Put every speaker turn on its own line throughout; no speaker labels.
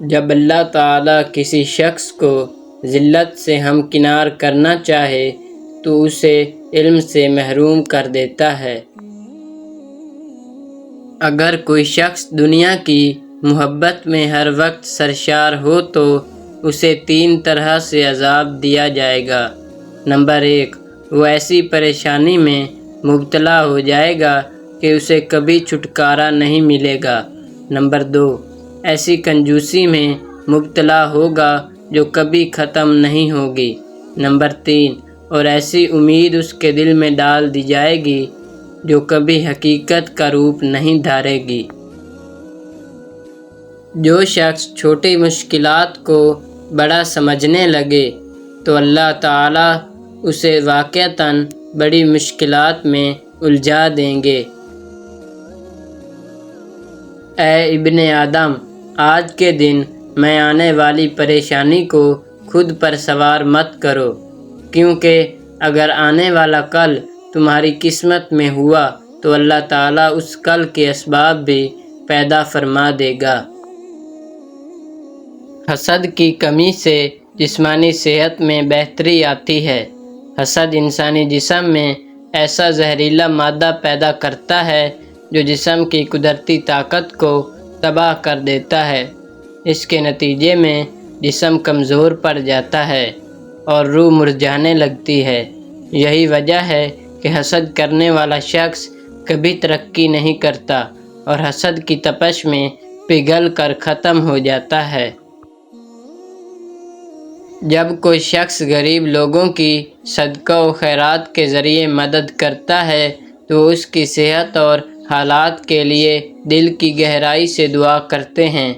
جب اللہ تعالیٰ کسی شخص کو ذلت سے ہمکنار کرنا چاہے تو اسے علم سے محروم کر دیتا ہے۔ اگر کوئی شخص دنیا کی محبت میں ہر وقت سرشار ہو تو اسے 3 طرح سے عذاب دیا جائے گا۔ نمبر 1، وہ ایسی پریشانی میں مبتلا ہو جائے گا کہ اسے کبھی چھٹکارا نہیں ملے گا۔ نمبر 2، ایسی کنجوسی میں مبتلا ہوگا جو کبھی ختم نہیں ہوگی۔ نمبر 3، اور ایسی امید اس کے دل میں ڈال دی جائے گی جو کبھی حقیقت کا روپ نہیں دھارے گی۔ جو شخص چھوٹی مشکلات کو بڑا سمجھنے لگے تو اللہ تعالیٰ اسے واقعتاً بڑی مشکلات میں الجھا دیں گے۔ اے ابن آدم، آج کے دن میں آنے والی پریشانی کو خود پر سوار مت کرو، کیونکہ اگر آنے والا کل تمہاری قسمت میں ہوا تو اللہ تعالیٰ اس کل کے اسباب بھی پیدا فرما دے گا۔ حسد کی کمی سے جسمانی صحت میں بہتری آتی ہے۔ حسد انسانی جسم میں ایسا زہریلا مادہ پیدا کرتا ہے جو جسم کی قدرتی طاقت کو تباہ کر دیتا ہے۔ اس کے نتیجے میں جسم کمزور پڑ جاتا ہے اور روح مرجھانے لگتی ہے۔ یہی وجہ ہے کہ حسد کرنے والا شخص کبھی ترقی نہیں کرتا اور حسد کی تپش میں پگھل کر ختم ہو جاتا ہے۔ جب کوئی شخص غریب لوگوں کی صدقہ و خیرات کے ذریعے مدد کرتا ہے تو اس کی صحت اور حالات کے لیے دل کی گہرائی سے دعا کرتے ہیں۔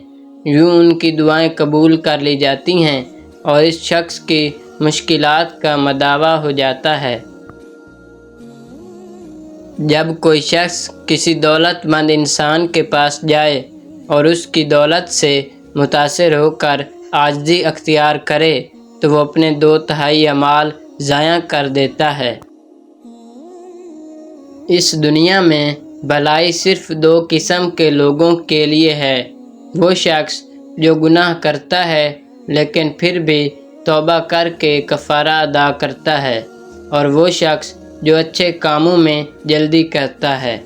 یوں ان کی دعائیں قبول کر لی جاتی ہیں اور اس شخص کی مشکلات کا مداوع ہو جاتا ہے۔ جب کوئی شخص کسی دولت مند انسان کے پاس جائے اور اس کی دولت سے متاثر ہو کر عاجزی اختیار کرے تو وہ اپنے 2/3 اعمال ضائع کر دیتا ہے۔ اس دنیا میں بھلائی صرف 2 قسم کے لوگوں کے لیے ہے، وہ شخص جو گناہ کرتا ہے لیکن پھر بھی توبہ کر کے کفارہ ادا کرتا ہے، اور وہ شخص جو اچھے کاموں میں جلدی کرتا ہے۔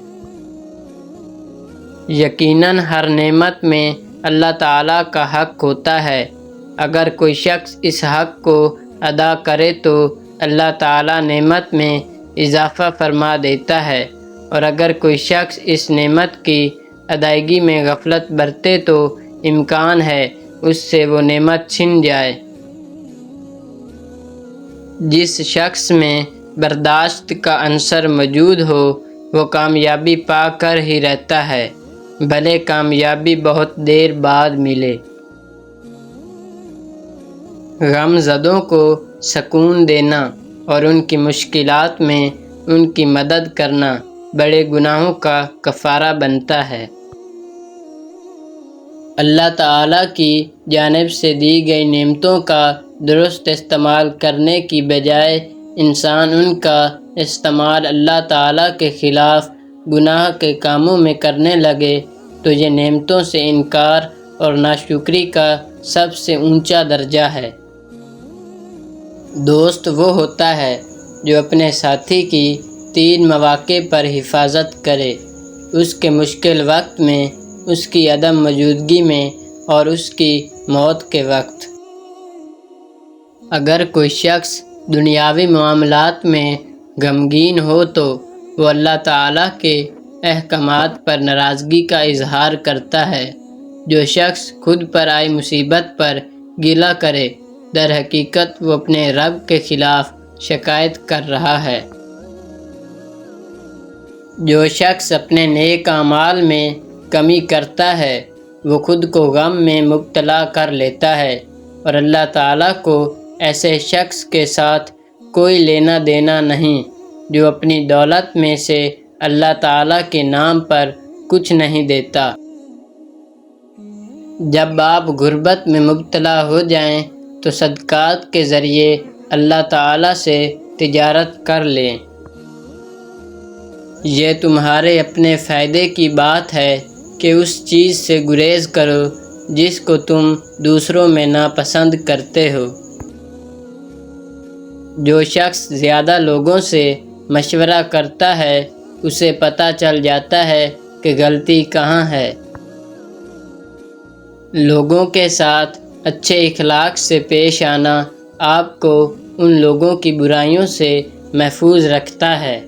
یقیناً ہر نعمت میں اللہ تعالیٰ کا حق ہوتا ہے۔ اگر کوئی شخص اس حق کو ادا کرے تو اللہ تعالیٰ نعمت میں اضافہ فرما دیتا ہے، اور اگر کوئی شخص اس نعمت کی ادائیگی میں غفلت برتے تو امکان ہے اس سے وہ نعمت چھن جائے۔ جس شخص میں برداشت کا عنصر موجود ہو وہ کامیابی پا کر ہی رہتا ہے، بھلے کامیابی بہت دیر بعد ملے۔ غم زدوں کو سکون دینا اور ان کی مشکلات میں ان کی مدد کرنا بڑے گناہوں کا کفارہ بنتا ہے۔ اللہ تعالیٰ کی جانب سے دی گئی نعمتوں کا درست استعمال کرنے کی بجائے انسان ان کا استعمال اللہ تعالیٰ کے خلاف گناہ کے کاموں میں کرنے لگے تو یہ نعمتوں سے انکار اور ناشکری کا سب سے اونچا درجہ ہے۔ دوست وہ ہوتا ہے جو اپنے ساتھی کی 3 مواقع پر حفاظت کرے: اس کے مشکل وقت میں، اس کی عدم موجودگی میں اور اس کی موت کے وقت۔ اگر کوئی شخص دنیاوی معاملات میں غمگین ہو تو وہ اللہ تعالیٰ کے احکامات پر ناراضگی کا اظہار کرتا ہے۔ جو شخص خود پر آئی مصیبت پر گلہ کرے در حقیقت وہ اپنے رب کے خلاف شکایت کر رہا ہے۔ جو شخص اپنے نیک اعمال میں کمی کرتا ہے وہ خود کو غم میں مبتلا کر لیتا ہے، اور اللہ تعالیٰ کو ایسے شخص کے ساتھ کوئی لینا دینا نہیں جو اپنی دولت میں سے اللہ تعالیٰ کے نام پر کچھ نہیں دیتا۔ جب آپ غربت میں مبتلا ہو جائیں تو صدقات کے ذریعے اللہ تعالیٰ سے تجارت کر لیں۔ یہ تمہارے اپنے فائدے کی بات ہے کہ اس چیز سے گریز کرو جس کو تم دوسروں میں ناپسند کرتے ہو۔ جو شخص زیادہ لوگوں سے مشورہ کرتا ہے اسے پتہ چل جاتا ہے کہ غلطی کہاں ہے۔ لوگوں کے ساتھ اچھے اخلاق سے پیش آنا آپ کو ان لوگوں کی برائیوں سے محفوظ رکھتا ہے۔